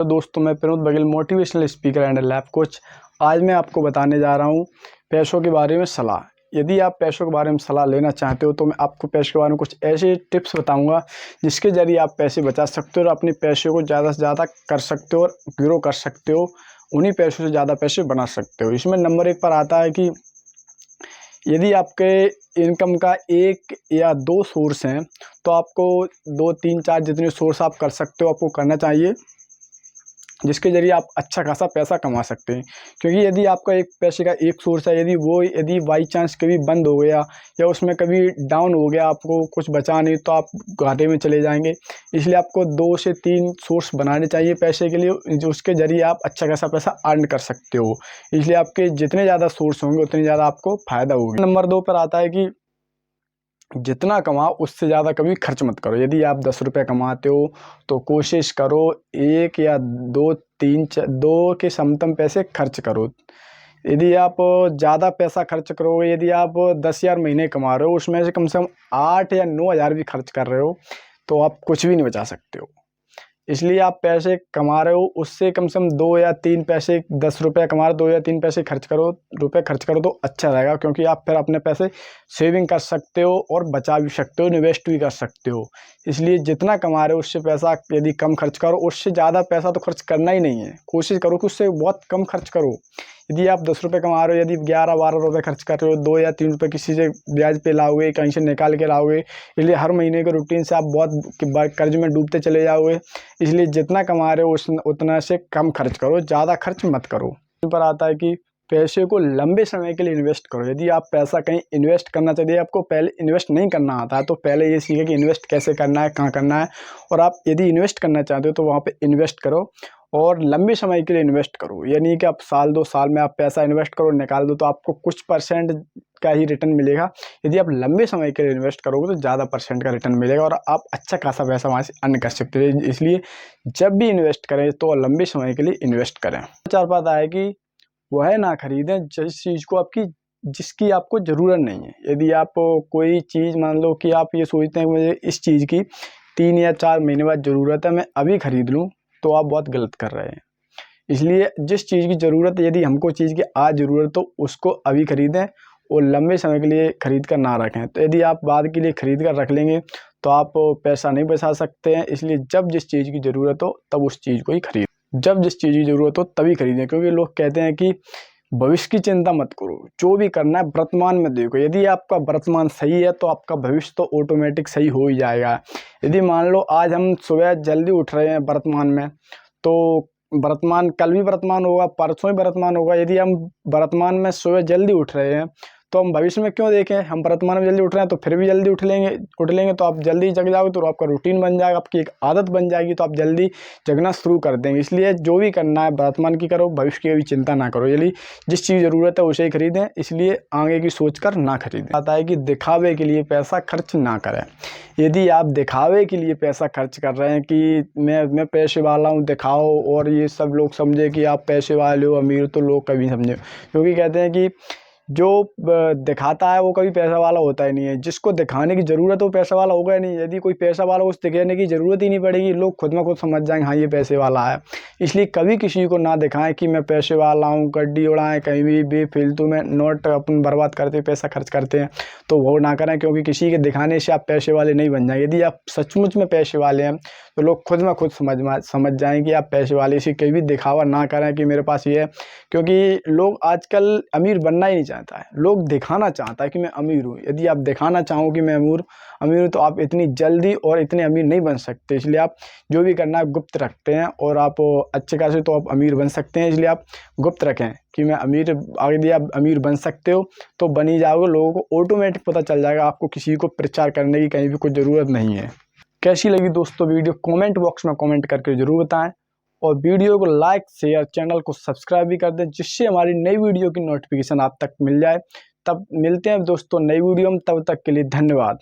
तो दोस्तों, मैं Pramod Baghel, motivational speaker and life coach. आज मैं आपको बताने जा रहा हूँ पैसों के बारे में सलाह। यदि आप पैसों के बारे में सलाह लेना चाहते हो तो मैं आपको पैसों के बारे में कुछ ऐसे टिप्स बताऊंगा जिसके ज़रिए आप पैसे बचा सकते हो और अपने पैसों को ज़्यादा से ज़्यादा कर सकते हो और ग्रो कर सकते हो। उन्हीं पैसों से ज़्यादा पैसे बना सकते हो। इसमें नंबर 1 पर आता है कि यदि आपके इनकम का 1 या 2 सोर्स हैं तो आपको 2, 3, 4 जितने सोर्स आप कर सकते हो आपको करना चाहिए, जिसके ज़रिए आप अच्छा खासा पैसा कमा सकते हैं। क्योंकि यदि आपका एक पैसे का एक सोर्स है, यदि बाई चांस कभी बंद हो गया या उसमें कभी डाउन हो गया, आपको कुछ बचा नहीं, तो आप घाटे में चले जाएंगे। इसलिए आपको 2 से 3 सोर्स बनाने चाहिए पैसे के लिए, जो उसके ज़रिए आप अच्छा खासा पैसा अर्न कर सकते हो। इसलिए आपके जितने ज़्यादा सोर्स होंगे उतने ज़्यादा आपको फ़ायदा होगा। नंबर 2 पर आता है कि जितना कमाओ उससे ज़्यादा कभी खर्च मत करो। यदि आप 10 रुपये कमाते हो तो कोशिश करो 1 या 2, 3, 2 के समतम पैसे खर्च करो। यदि आप ज़्यादा पैसा खर्च करोगे, यदि आप 10,000 महीने कमा रहे हो, उसमें से कम 8 या 9,000 भी खर्च कर रहे हो तो आप कुछ भी नहीं बचा सकते हो। इसलिए आप पैसे कमा रहे हो, उससे कम से कम 2 या 3 पैसे, 10 रुपये कमा रहे हो, 2 या 3 पैसे रुपये खर्च करो तो अच्छा रहेगा। क्योंकि आप फिर अपने पैसे सेविंग कर सकते हो और बचा भी सकते हो, इन्वेस्ट भी कर सकते हो। इसलिए जितना कमा रहे हो उससे पैसा यदि कम खर्च करो, उससे ज़्यादा पैसा तो खर्च करना ही नहीं है। कोशिश करो कि उससे बहुत कम खर्च करो। यदि आप 10 रुपये कमा रहे हो, यदि 11-12 रुपये खर्च कर रहे हो, 2 या 3 रुपये किसी से ब्याज पे लाओगे, कहीं से निकाल के लाओगे, इसलिए हर महीने के रूटीन से आप बहुत कर्ज में डूबते चले जाओगे। इसलिए जितना कमा रहे हो उतना से कम खर्च करो, ज़्यादा खर्च मत करो। यहाँ पर आता है कि पैसे को लंबे समय के लिए इन्वेस्ट करो। यदि आप पैसा कहीं इन्वेस्ट करना चाहिए, आपको पहले इन्वेस्ट नहीं करना आता है तो पहले ये सीखें कि इन्वेस्ट कैसे करना है, कहाँ करना है। और आप यदि इन्वेस्ट करना चाहते हो तो वहाँ पे इन्वेस्ट करो और लंबे समय के लिए इन्वेस्ट करो। ये नहीं कि आप साल 2 साल में आप पैसा इन्वेस्ट करो निकाल दो तो आपको कुछ परसेंट का ही रिटर्न मिलेगा। यदि आप लंबे समय के लिए इन्वेस्ट करोगे तो ज़्यादा परसेंट का रिटर्न मिलेगा और आप अच्छा खासा पैसा वहाँ से अर्न कर सकते हो। इसलिए जब भी इन्वेस्ट करें तो लंबे समय के लिए इन्वेस्ट करें। 4 बात है कि वह ना खरीदें जिसकी आपको ज़रूरत नहीं है। यदि आप कोई चीज़, मान लो कि आप ये सोचते हैं कि मुझे इस चीज़ की 3 या 4 महीने बाद ज़रूरत है, मैं अभी ख़रीद लूँ, तो आप बहुत गलत कर रहे हैं। इसलिए जिस चीज़ की ज़रूरत है, यदि हमको चीज़ की आज ज़रूरत तो उसको अभी ख़रीदें और लंबे समय के लिए ख़रीद कर ना रखें। तो यदि आप बाद के लिए ख़रीद कर रख लेंगे तो आप पैसा नहीं बचा सकते हैं। इसलिए जब जिस चीज़ की ज़रूरत हो तब उस चीज़ को ही खरीदें। जब जिस चीज़ की ज़रूरत हो तभी खरीदें। क्योंकि लोग कहते हैं कि भविष्य की चिंता मत करो, जो भी करना है वर्तमान में देखो। यदि आपका वर्तमान सही है तो आपका भविष्य तो ऑटोमेटिक सही हो ही जाएगा। यदि मान लो आज हम सुबह जल्दी उठ रहे हैं वर्तमान में, तो वर्तमान कल भी वर्तमान होगा, परसों भी वर्तमान होगा। यदि हम वर्तमान में सुबह जल्दी उठ रहे हैं तो हम भविष्य में क्यों देखें। हम वर्तमान में जल्दी उठ रहे हैं तो फिर भी जल्दी उठ लेंगे तो आप जल्दी जग जाओगे, तो आपका रूटीन बन जाएगा, आपकी एक आदत बन जाएगी, तो आप जल्दी जगना शुरू कर देंगे। इसलिए जो भी करना है वर्तमान की करो, भविष्य की भी चिंता ना करो। यदि जिस चीज़ ज़रूरत है उसे ही खरीदें। इसलिए आगे की सोच कर ना खरीदें। आता है कि दिखावे के लिए पैसा खर्च ना करें। यदि आप दिखावे के लिए पैसा खर्च कर रहे हैं कि मैं पैसे वाला हूँ, दिखाओ, और ये सब लोग समझे कि आप पैसे वाले हो, अमीर, तो लोग कभी समझे। क्योंकि कहते हैं कि जो दिखाता है वो कभी पैसा वाला होता ही नहीं है। जिसको दिखाने की ज़रूरत है वो पैसा वाला होगा ही नहीं। यदि कोई पैसा वाला हो, उस दिखाने की ज़रूरत ही नहीं पड़ेगी, लोग खुद में खुद समझ जाएंगे हाँ ये पैसे वाला है। इसलिए कभी किसी को ना दिखाएं कि मैं पैसे वाला हूँ। गड्डी उड़ाएं, कहीं भी बेफिल्तू में नोट अपन बर्बाद करते, पैसा खर्च करते हैं, तो वो ना करें। क्योंकि किसी के दिखाने से आप पैसे वाले नहीं बन जाएंगे। यदि आप सचमुच में पैसे वाले हैं तो लोग खुद में खुद समझ जाएंगे आप पैसे वाले। इसी कभी भी दिखावा ना करें कि मेरे पास ये है। क्योंकि लोग आजकल अमीर बनना ही नहीं चाहता है, लोग दिखाना चाहता है कि मैं अमीर हूँ। यदि आप दिखाना चाहो कि मैं अमीर हूँ तो आप इतनी जल्दी और इतने अमीर नहीं बन सकते। इसलिए आप जो भी करना है गुप्त रखते हैं और आप अच्छे खासे तो आप अमीर बन सकते हैं। इसलिए आप गुप्त रखें कि मैं अमीर। यदि आप अमीर बन सकते हो तो बन ही जाओगे, लोगों को ऑटोमेटिक पता चल जाएगा। आपको किसी को प्रचार करने की कहीं भी कोई ज़रूरत नहीं है। कैसी लगी दोस्तों वीडियो, कमेंट बॉक्स में कमेंट करके ज़रूर बताएं। और वीडियो को लाइक, शेयर, चैनल को सब्सक्राइब भी कर दें, जिससे हमारी नई वीडियो की नोटिफिकेशन आप तक मिल जाए। तब मिलते हैं दोस्तों नई वीडियो में, तब तक के लिए धन्यवाद।